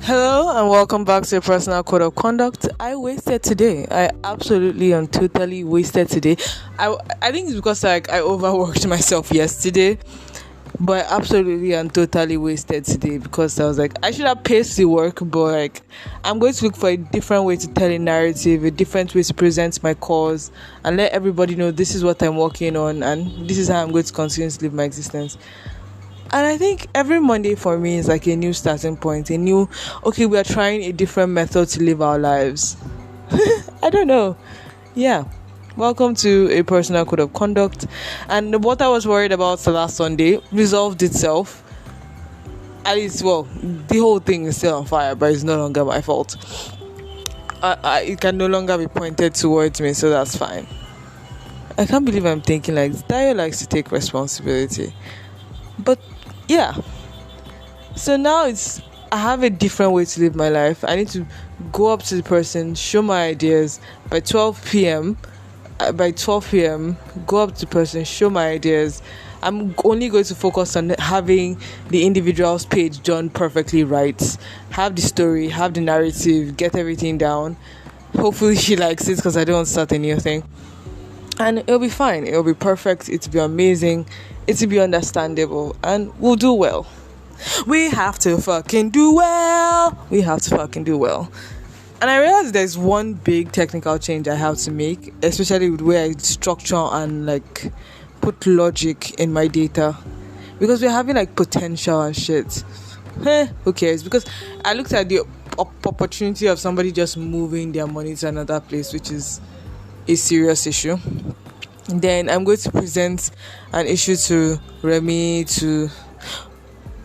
Hello and welcome back to your personal code of conduct. I wasted today. I absolutely and totally wasted today. I think it's because I overworked myself yesterday, but absolutely and totally wasted today because I was like I should have paced the work, but I'm going to look for a different way to tell a narrative, a different way to present my cause, and let everybody know this is what I'm working on and this is how I'm going to continue to live my existence. And I think every Monday for me is like a new starting point, we are trying a different method to live our lives. I don't know. Yeah. Welcome to a personal code of conduct. And what I was worried about the last Sunday resolved itself. At least, the whole thing is still on fire, but it's no longer my fault. It can no longer be pointed towards me, so that's fine. I can't believe I'm thinking like Dayo likes to take responsibility. But yeah, so now I have a different way to live my life. I need to go up to the person, show my ideas by 12 p.m. By 12 p.m., go up to the person, show my ideas. I'm only going to focus on having the individual's page done perfectly right. Have the story, have the narrative, get everything down. Hopefully she likes it because I don't start a new thing. And it'll be fine. It'll be perfect. It'll be amazing. It'll be understandable. And we'll do well. We have to fucking do well. We have to fucking do well. And I realized there's one big technical change I have to make, especially with where I structure and put logic in my data. Because we're having potential and shit. Who cares? Because I looked at the opportunity of somebody just moving their money to another place, which is a serious issue. Then I'm going to present an issue to Remy,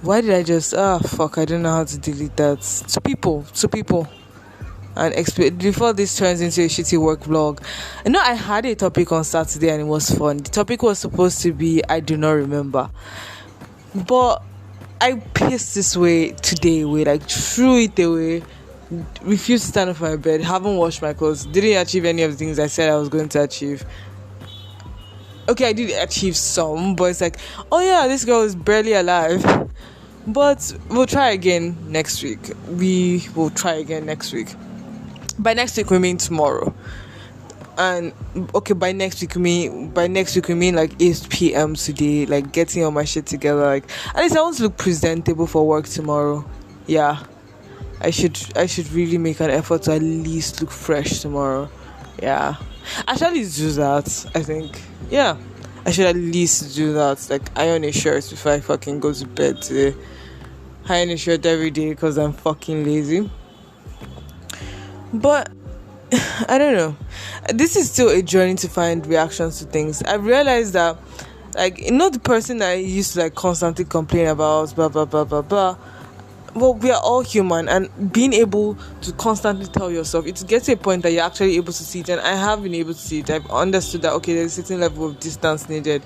why did I just I don't know how to delete that, to people and explain before this turns into a shitty work vlog. I had a topic on Saturday and it was fun. The topic was supposed to be I do not remember, but I paced this way today, threw it away, refused to stand up from my bed, haven't washed my clothes, didn't achieve any of the things I said I was going to achieve. Okay, I did achieve some, but it's this girl is barely alive. But we'll try again next week. We will try again next week. By next week we mean tomorrow. And by next week we mean 8 p.m. today, getting all my shit together. At least I want to look presentable for work tomorrow. Yeah. I should really make an effort to at least look fresh tomorrow. Yeah. I should at least do that, I think. Yeah. I should at least do that. Iron a shirt before I fucking go to bed today. Iron a shirt every day because I'm fucking lazy. But I don't know. This is still a journey to find reactions to things. I realized that the person that I used to constantly complain about blah blah blah blah blah. Well, we are all human, and being able to constantly tell yourself, it gets to a point that you're actually able to see it, and I have been able to see it. I've understood that, there's a certain level of distance needed.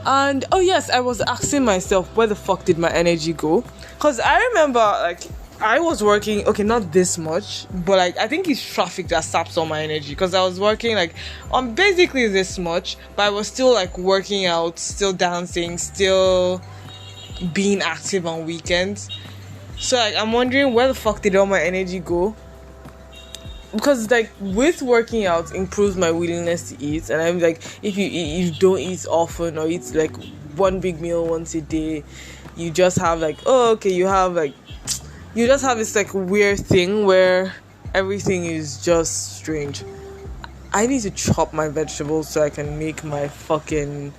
And, yes, I was asking myself, where the fuck did my energy go? Because I remember, I was working, not this much, but, I think it's traffic that saps all my energy, because I was working, on basically this much, but I was still, working out, still dancing, still being active on weekends. So I'm wondering where the fuck did all my energy go? Because with working out improves my willingness to eat, and I'm if you don't eat often or eat one big meal once a day, you just have you just have this weird thing where everything is just strange. I need to chop my vegetables so I can make my fucking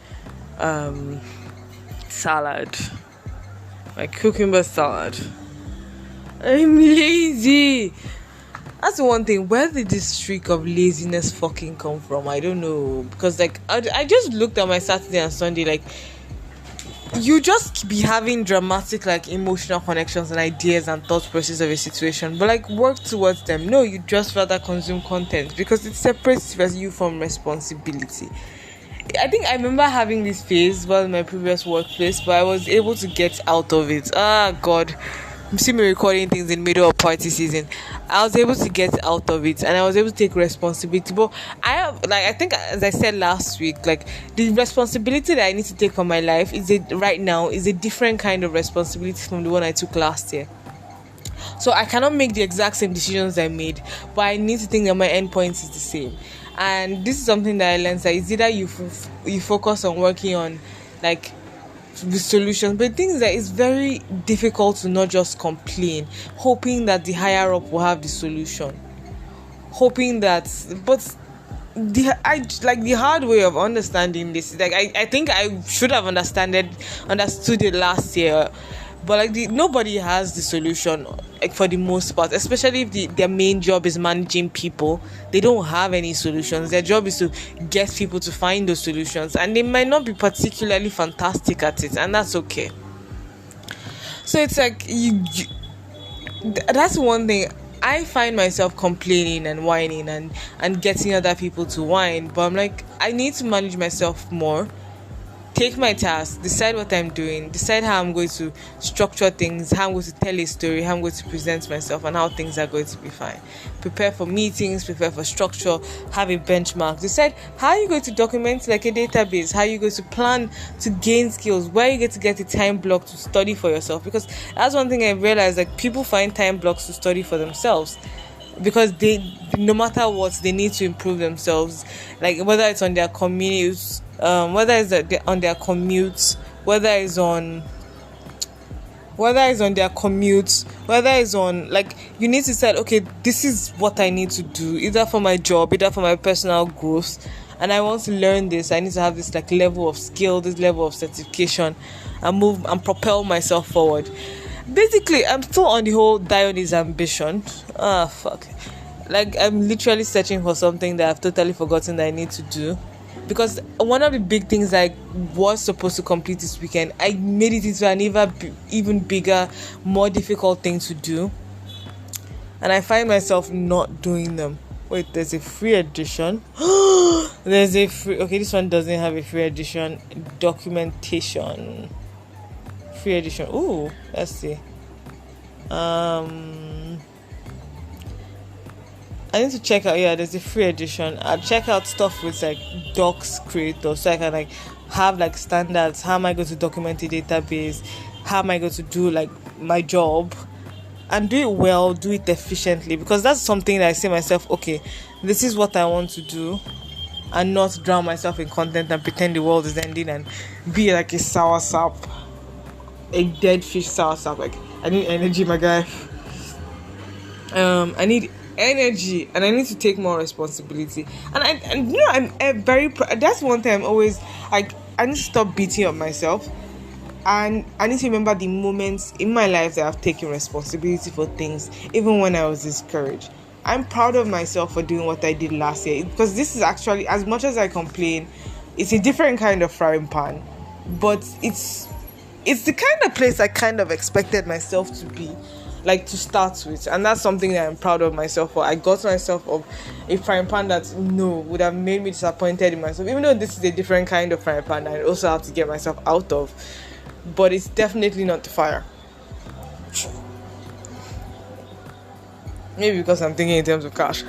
salad, my cucumber salad. I'm lazy. That's the one thing. Where did this streak of laziness fucking come from? I don't know. Because I just looked at my Saturday and Sunday, you just be having dramatic emotional connections and ideas and thought process of a situation, but work towards them. No, you just rather consume content because it separates you from responsibility. I think I remember having this phase while in my previous workplace, but I was able to get out of it. God, you see me recording things in the middle of party season. I was able to get out of it and I was able to take responsibility. But I think as I said last week, the responsibility that I need to take for my life right now is a different kind of responsibility from the one I took last year. So I cannot make the exact same decisions I made, but I need to think that my endpoint is the same. And this is something that I learned, that it's either you focus on working on like the solutions, but the thing is that it's very difficult to not just complain, hoping that the higher up will have the solution, hoping that. But the hard way of understanding this is like I think I should have understood it last year, but nobody has the solution, like for the most part, especially if their main job is managing people. They don't have any solutions. Their job is to get people to find those solutions, and they might not be particularly fantastic at it, and that's okay. So it's like that's one thing. I find myself complaining and whining and getting other people to whine, but I'm like, I need to manage myself more, take my task, decide what I'm doing, decide how I'm going to structure things, how I'm going to tell a story, how I'm going to present myself, and how things are going to be fine. Prepare for meetings, prepare for structure, have a benchmark, decide how you're going to document like a database, how you're going to plan to gain skills, where you get to get a time block to study for yourself. Because that's one thing I realized, like people find time blocks to study for themselves, because they, no matter what, they need to improve themselves, like whether it's on their commutes, whether it's on their commutes, whether it's on their commutes, whether it's on, like, you need to say, okay, this is what I need to do, either for my job, either for my personal growth, and I want to learn this. I need to have this like level of skill, this level of certification, and move and propel myself forward. Basically, I'm still on the whole Dayo's ambition. Like, I'm literally searching for something that I've totally forgotten that I need to do. Because one of the big things I was supposed to complete this weekend, I made it into an even bigger, more difficult thing to do. And I find myself not doing them. Wait, there's a free edition. Okay, this one doesn't have a free edition. Documentation. Free edition. Ooh, let's see. I need to check out. Yeah, there's a free edition. I'll check out stuff with like docs creator, so I can like have like standards. How am I going to document a database? How am I going to do like my job and do it well, do it efficiently? Because that's something that I say myself, okay, this is what I want to do, and not drown myself in content and pretend the world is ending and be like a sour sap, a dead fish sour sap. Like, I need energy, my guy. I need energy, and I need to take more responsibility. And you know, I'm that's one thing I'm always like, I need to stop beating up myself, and I need to remember the moments in my life that I've taken responsibility for things, even when I was discouraged. I'm proud of myself for doing what I did last year, because this is actually, as much as I complain, it's a different kind of frying pan, but it's the kind of place I kind of expected myself to be, like, to start with. And that's something that I'm proud of myself for. I got myself of a frying pan that would have made me disappointed in myself, even though this is a different kind of frying pan I also have to get myself out of, but it's definitely not the fire. Maybe because I'm thinking in terms of cash.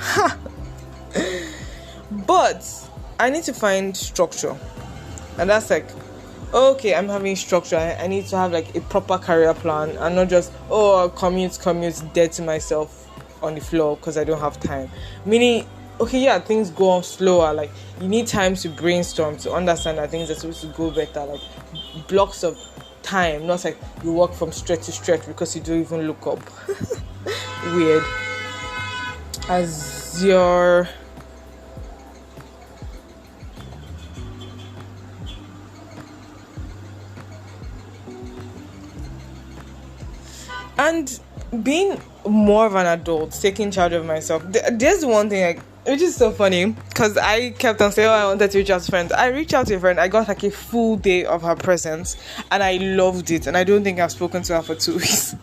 But I need to find structure, and that's like, okay, I'm having structure. I need to have like a proper career plan, and not just, commute dead to myself on the floor because I don't have time. Meaning, okay, yeah, things go on slower. Like, you need time to brainstorm, to understand that things are supposed to go better. Like, blocks of time, not like you work from stretch to stretch because you don't even look up. Weird. As your and being more of an adult, taking charge of myself. There's one thing, like, which is so funny, because I kept on saying, I wanted to reach out to friends. I reached out to a friend. I got like a full day of her presence, and I loved it. And I don't think I've spoken to her for 2 weeks.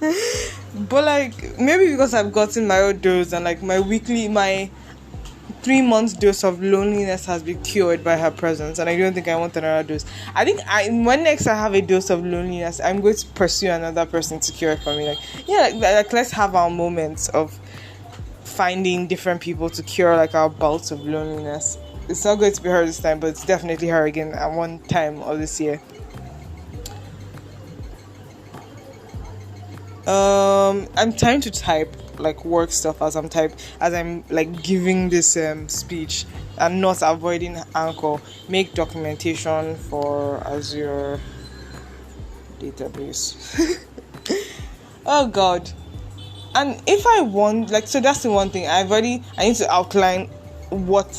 But like, maybe because I've gotten my own dose, and like my 3-month dose of loneliness has been cured by her presence, and I don't think I want another dose. I think when next I have a dose of loneliness, I'm going to pursue another person to cure it for me. Like let's have our moments of finding different people to cure like our bouts of loneliness. It's not going to be her this time, but it's definitely her again at one time of this year. I'm trying to type like work stuff as I'm like giving this speech, and not avoiding Anchor. Make documentation for Azure database. Oh God. And if I want, like, so that's the one thing I need to outline what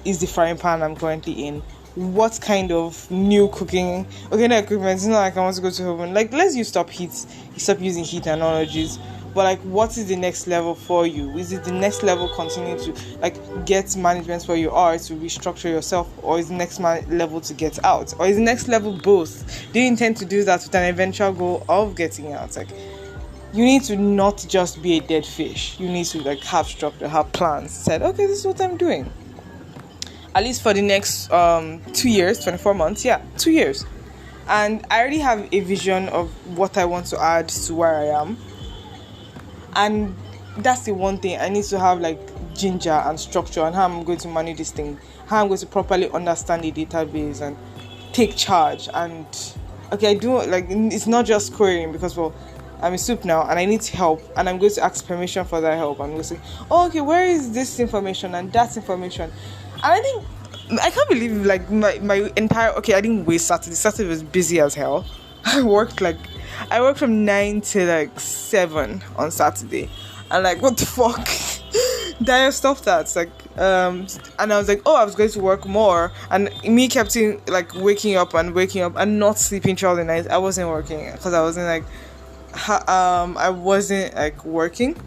is the frying pan I'm currently in, what kind of new cooking equipment. It's not like I want to go to oven, like, let's you stop using heat analogies, but like, what is the next level for you? Is it the next level continue to like get management where you are to restructure yourself, or is the next level to get out, or is the next level both? Do you intend to do that with an eventual goal of getting out? Like, you need to not just be a dead fish. You need to like have structure, have plans. Said, okay, this is what I'm doing. At least for the next 2 years, 24 months. Yeah, 2 years. And I already have a vision of what I want to add to where I am. And that's the one thing. I need to have like ginger and structure and how I'm going to manage this thing. How I'm going to properly understand the database and take charge. And okay, I do like, it's not just querying, because well, I'm a soup now and I need help, and I'm going to ask permission for that help. I'm going to say, oh, okay, where is this information and that information? And I think, I can't believe like my entire, okay, I didn't waste Saturday. Saturday was busy as hell. I worked from 9 to like 7 on Saturday. And like, what the fuck? Dayo stopped that. Like, and I was like, oh, I was going to work more. And me kept like waking up and not sleeping throughout the night. I wasn't working because I wasn't like, I wasn't like working.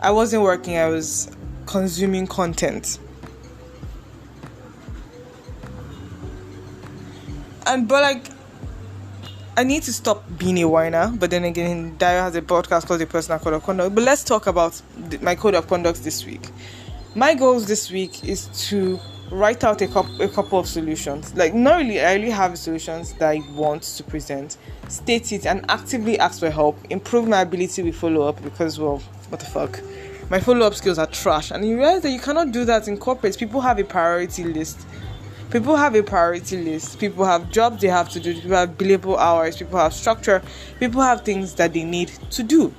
I wasn't working. I was consuming content. But like, I need to stop being a whiner. But then again, Dayo has a podcast called The Personal Code of Conduct. But let's talk about my code of conduct this week. My goals this week is to write out a couple of solutions. Like, not really, I really have solutions that I want to present. State it and actively ask for help. Improve my ability with follow-up, because, well, what the fuck? My follow-up skills are trash. And you realize that you cannot do that in corporates. People have a priority list. People have jobs they have to do. People have billable hours. People have structure. People have things that they need to do.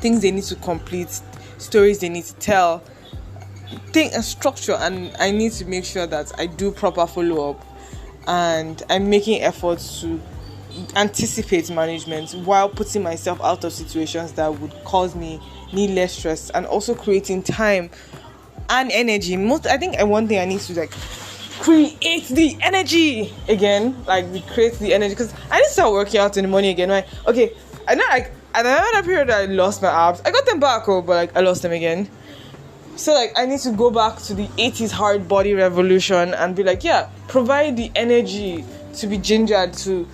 Things they need to complete. Stories they need to tell. Structure. And I need to make sure that I do proper follow-up. And I'm making efforts to anticipate management while putting myself out of situations that would cause me needless stress, and also creating time and energy. I think one thing I need to like create the energy again, like create the energy, because I need to start working out in the morning again, right? Okay, I know like at another period I lost my abs. I got them back, but like I lost them again. So like I need to go back to the 80s hard body revolution and be like, yeah, provide the energy to be gingered to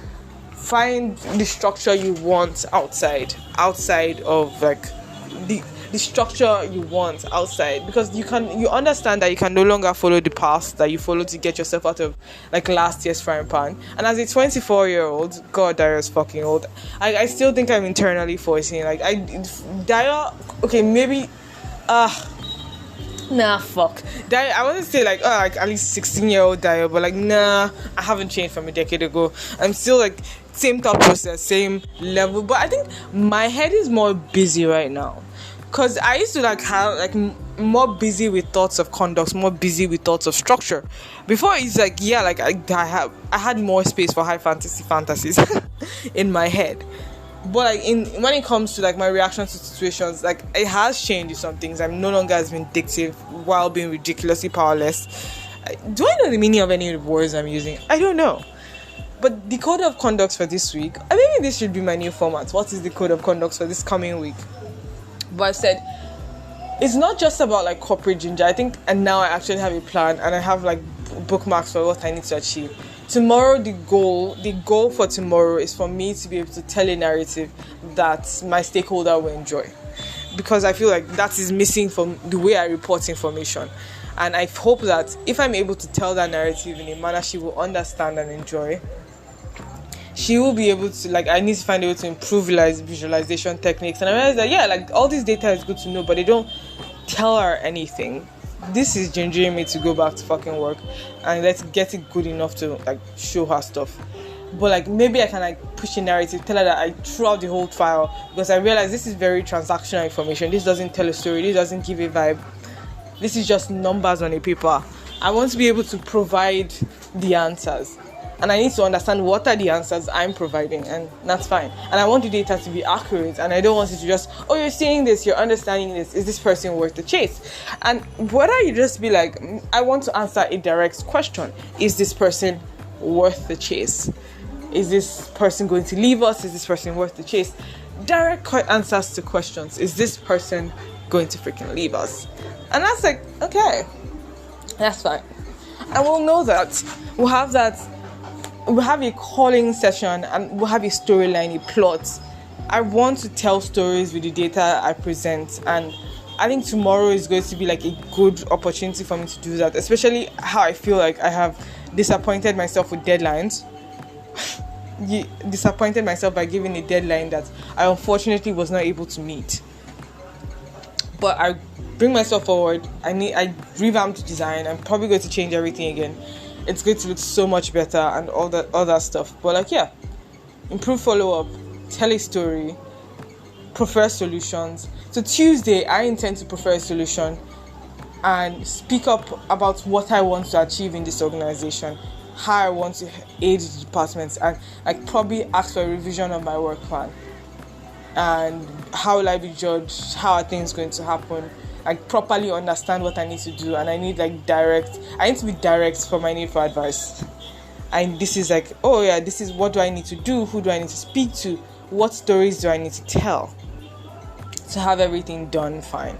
find the structure you want outside of like the structure you want outside, because you understand that you can no longer follow the path that you followed to get yourself out of like last year's frying pan. And as a 24-year-old, God, Dayo's fucking old. I still think I'm internally voicing like Dayo. Okay, maybe nah, fuck. Dayo, I want to say like at least 16-year-old Dayo, but like nah, I haven't changed from a decade ago. I'm still like same thought process, same level, but I think my head is more busy right now. Because I used to like have like more busy with thoughts of conduct, more busy with thoughts of structure. Before it's like, yeah, like I had more space for high fantasies in my head. But like when it comes to like my reaction to situations, like it has changed some things. I'm no longer as vindictive while being ridiculously powerless. Do I know the meaning of any of the words I'm using? I don't know. But the code of conduct for this week, I think this should be my new format. What is the code of conduct for this coming week? But I said, it's not just about like corporate ginger. I think, and now I actually have a plan and I have like bookmarks for what I need to achieve. Tomorrow, the goal for tomorrow is for me to be able to tell a narrative that my stakeholder will enjoy. Because I feel like that is missing from the way I report information. And I hope that if I'm able to tell that narrative in a manner she will understand and enjoy, she will be able to, like, I need to find a way to improve visualization techniques. And I realized that, yeah, like, all this data is good to know, but they don't tell her anything. This is gingering me to go back to fucking work and let's get it good enough to, like, show her stuff. but like maybe I can like push a narrative, tell her that I threw out the whole file because I realized this is very transactional information. This doesn't tell a story. This doesn't give a vibe. This is just numbers on a paper. I want to be able to provide the answers, and I need to understand what are the answers I'm providing, and that's fine. And I want the data to be accurate, and I don't want it to just, oh, you're seeing this, you're understanding this, is this person worth the chase? And whether you just be like, I want to answer a direct question, is this person worth the chase? Is this person going to leave us? Is this person worth the chase? Direct answers to questions. Is this person going to freaking leave us? And that's like, okay, that's fine. And we'll know that. We'll have a calling session, and we'll have a storyline, a plot. I want to tell stories with the data I present, and I think tomorrow is going to be like a good opportunity for me to do that, especially how I feel like I have disappointed myself with deadlines. Disappointed myself by giving a deadline that I unfortunately was not able to meet. But I bring myself forward. I revamped design. I'm probably going to change everything again. It's going to look so much better and all that stuff. But like, yeah, improve follow-up, tell a story, prefer solutions. So Tuesday, I intend to prefer a solution and speak up about what I want to achieve in this organization, how I want to aid the departments, and like probably ask for a revision of my work plan. And how will I be judged? How are things going to happen? I properly understand what I need to do, and I need to be direct for my need for advice. And this is like, oh yeah, this is what do I need to do? Who do I need to speak to? What stories do I need to tell to have everything done fine?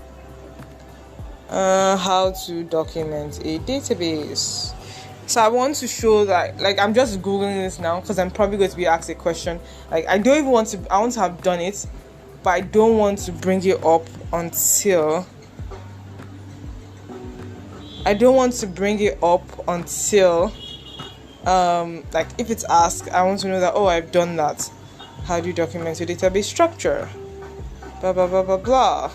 How to document a database. So I want to show that, like, I'm just Googling this now because I'm probably going to be asked a question. Like, I want to have done it, but I don't want to bring it up until like if it's asked, I want to know that, oh, I've done that. How do you document your database structure? Blah blah blah blah blah.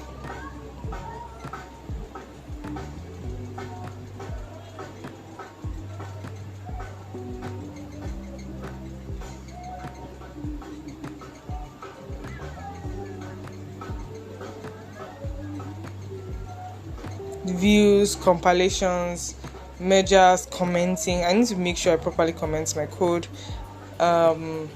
Views, compilations, mergers, commenting. I need to make sure I properly comment my code. And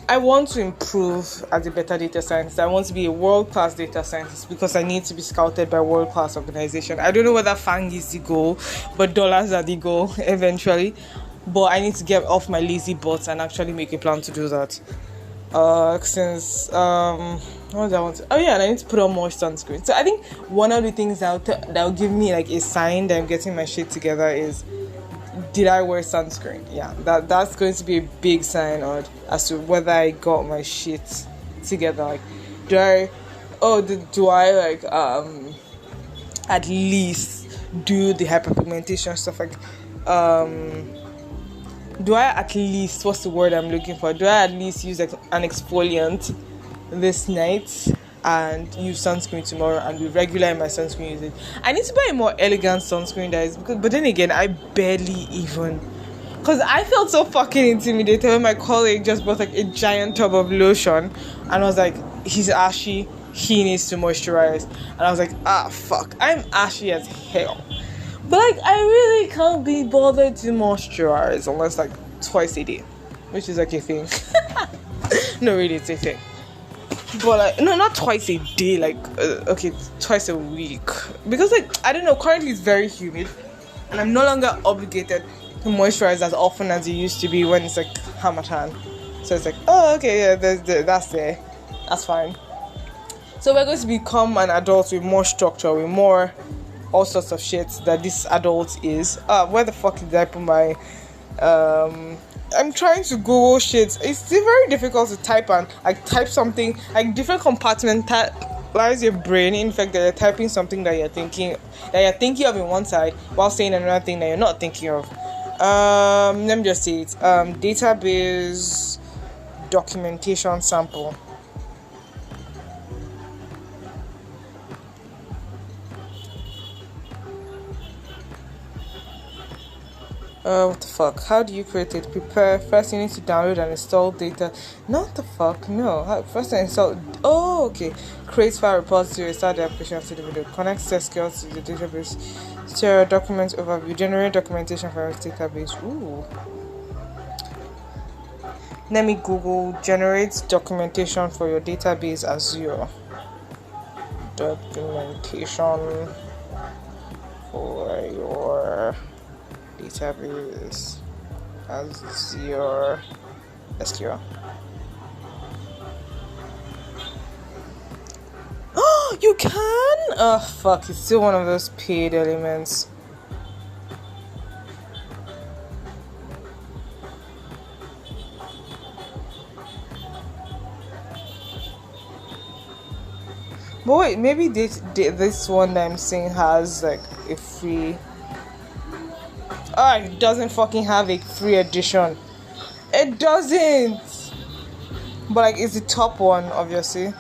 I want to improve as a better data scientist. I want to be a world-class data scientist because I need to be scouted by a world-class organization. I don't know whether FANG is the goal, but dollars are the goal eventually. But I need to get off my lazy butt and actually make a plan to do that. What do I want to? Oh yeah, and I need to put on more sunscreen. So I think one of the things that will give me like a sign that I'm getting my shit together is, did I wear sunscreen? Yeah, that's going to be a big sign as to whether I got my shit together. Like, do I like at least do the hyperpigmentation stuff? Like, do I at least, what's the word I'm looking for? Do I at least use like an exfoliant this night and use sunscreen tomorrow and be regular in my sunscreen usage? I need to buy a more elegant sunscreen, guys, but then again, I barely even, because I felt so fucking intimidated when my colleague just bought like a giant tub of lotion and was like, he's ashy, he needs to moisturize. And I was like, fuck, I'm ashy as hell, but like I really can't be bothered to moisturize unless like twice a day, which is like a thing. No, really, it's a thing. But like, no, not twice a day, like okay, twice a week, because like, I don't know, currently it's very humid and I'm no longer obligated to moisturize as often as it used to be when it's like Hamatan. So it's like, oh okay, yeah, that's fine. So we're going to become an adult with more structure, with more all sorts of shit that this adult is. Where the fuck did I put my I'm trying to Google shit. It's still very difficult to type and like type something, like different compartmentalize your brain. In fact, that you're typing something that you're thinking of in one side while saying another thing that you're not thinking of. Let me just say it. Database documentation sample. What the fuck? How do you create it? Prepare. First, you need to download and install data. Not the fuck, no. First, install. Oh, okay. Create file repository. Start the application to the video. Connect SQL to the database. Share document overview. Generate documentation for your database. Ooh. Let me Google generate documentation for your database Azure. Documentation for your database Azure SQL. Oh, you can? Oh, fuck. It's still one of those paid elements. But wait, maybe this one that I'm seeing has like a free. Oh, it doesn't fucking have a free edition. It doesn't. But like, it's the top one, obviously.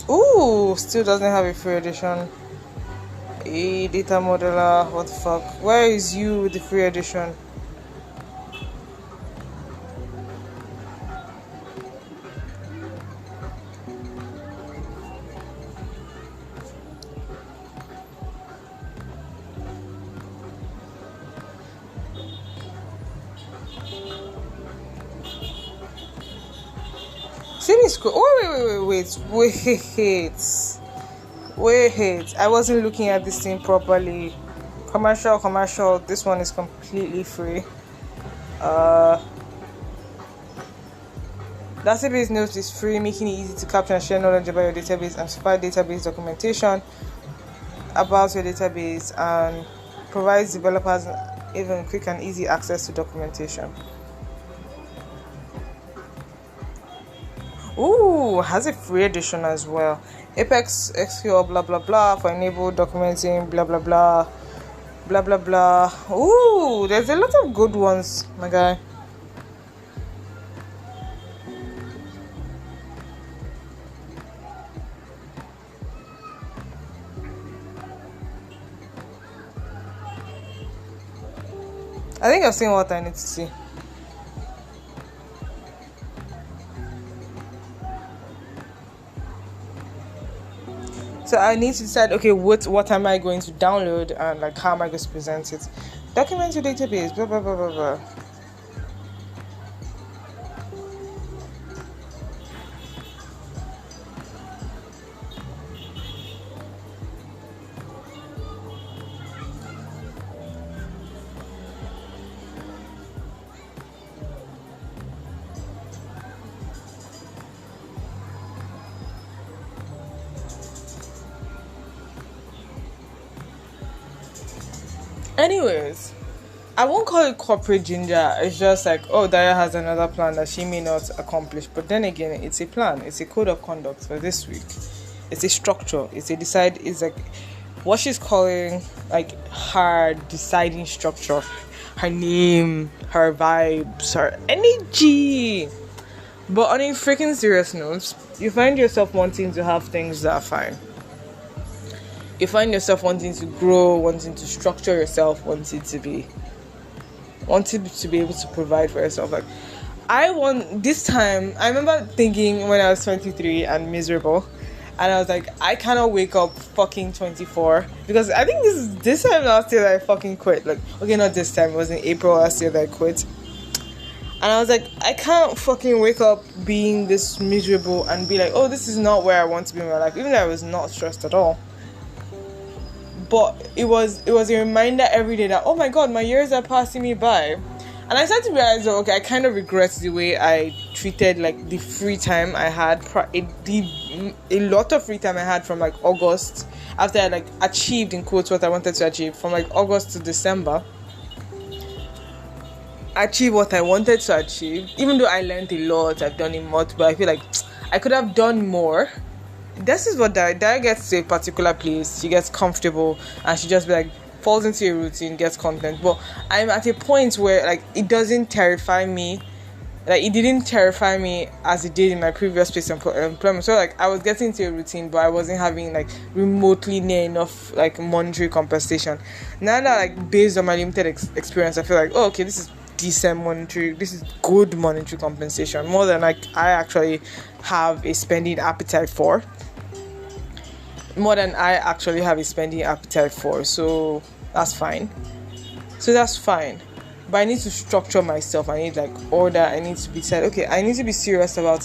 Ooh, still doesn't have a free edition. A data modeler, what the fuck? Where is you with the free edition? Semi-scroll. Oh, wait. I wasn't looking at this thing properly. Commercial. This one is completely free. Database notes is free, making it easy to capture and share knowledge about your database and provide database documentation about your database and provides developers even quick and easy access to documentation. Ooh, has a free edition as well. Apex SQL blah blah blah for enabled documenting blah blah blah blah blah blah. Ooh, there's a lot of good ones, my guy. I think I've seen what I need to see. So I need to decide, okay, what am I going to download and like how am I going to present it? Document your database, blah blah blah blah blah. Anyways, I won't call it corporate ginger. It's just like, oh, Dayo has another plan that she may not accomplish. But then again, it's a plan. It's a code of conduct for this week. It's a structure. It's like what she's calling like her deciding structure. Her name, her vibes, her energy. But on a freaking serious note, you find yourself wanting to have things that are fine. You find yourself wanting to grow, wanting to structure yourself, wanting to be able to provide for yourself. Like, I remember thinking when I was 23 and miserable, and I was like, I cannot wake up fucking 24, because I think this time last year that I fucking quit. Like, okay, not this time, it was in April last year that I quit. And I was like, I can't fucking wake up being this miserable and be like, oh, this is not where I want to be in my life, even though I was not stressed at all. But it was a reminder every day that, oh my god, my years are passing me by. And I started to realize, okay, I kind of regret the way I treated like the free time I had, a lot of free time I had from like August, after I like achieved in quotes what I wanted to achieve, from like August to December. Achieve what I wanted to achieve, even though I learned a lot, I've done a lot, but I feel like I could have done more. This is what Dayo gets to a particular place, she gets comfortable, and she just falls into a routine, gets content. But I'm at a point where like it doesn't terrify me Like, it didn't terrify me as it did in my previous place of employment. So like, I was getting into a routine, but I wasn't having like remotely near enough like monetary compensation. Now that, like, based on my limited experience, I feel like, oh, okay, this is decent monetary, this is good monetary compensation, more than like I actually have a spending appetite for. More than I actually have a spending appetite for. So that's fine. But I need to structure myself. I need like order. I need to be said, okay, I need to be serious about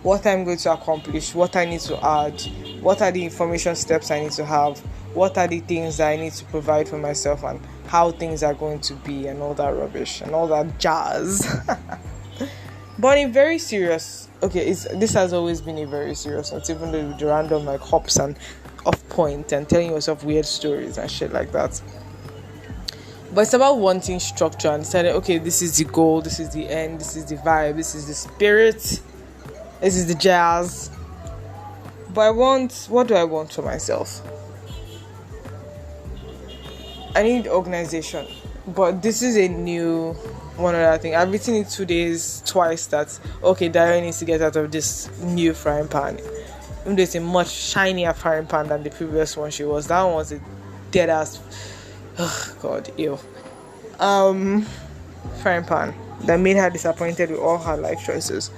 what I'm going to accomplish, what I need to add, what are the information steps I need to have, what are the things that I need to provide for myself, and how things are going to be, and all that rubbish and all that jazz. But in very serious, okay, this has always been a very serious note, even though with the random like hops and off point and telling yourself weird stories and shit like that. But it's about wanting structure and deciding, okay, this is the goal, this is the end, this is the vibe, this is the spirit, this is the jazz. But what do I want for myself? I need organization. But this is a new one other thing. I've written it 2 days, twice, that, okay, Dayo needs to get out of this new frying pan. Even though it's a much shinier frying pan than the previous one she was. That one was a dead ass, oh god, ew. Frying pan that made her disappointed with all her life choices.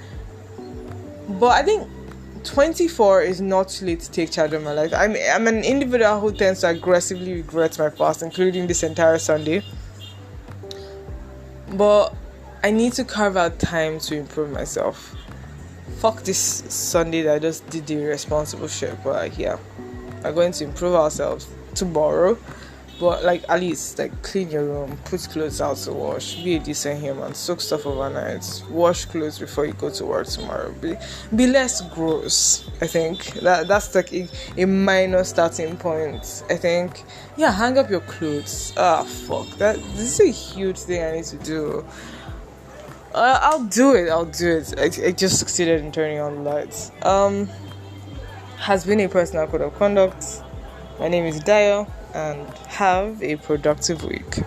But I think 24 is not too late to take charge of my life. I'm an individual who tends to aggressively regret my past, including this entire Sunday. But I need to carve out time to improve myself. Fuck this Sunday that I just did the irresponsible shit. But like, yeah, we're going to improve ourselves tomorrow. But like, at least like clean your room, put clothes out to wash, be a decent human, soak stuff overnight, wash clothes before you go to work tomorrow. Be less gross. I think that's like a minor starting point. I think, yeah, hang up your clothes. Fuck that. This is a huge thing I need to do. I'll do it. I just succeeded in turning on the lights. Has been a personal code of conduct. My name is Dayo, and have a productive week.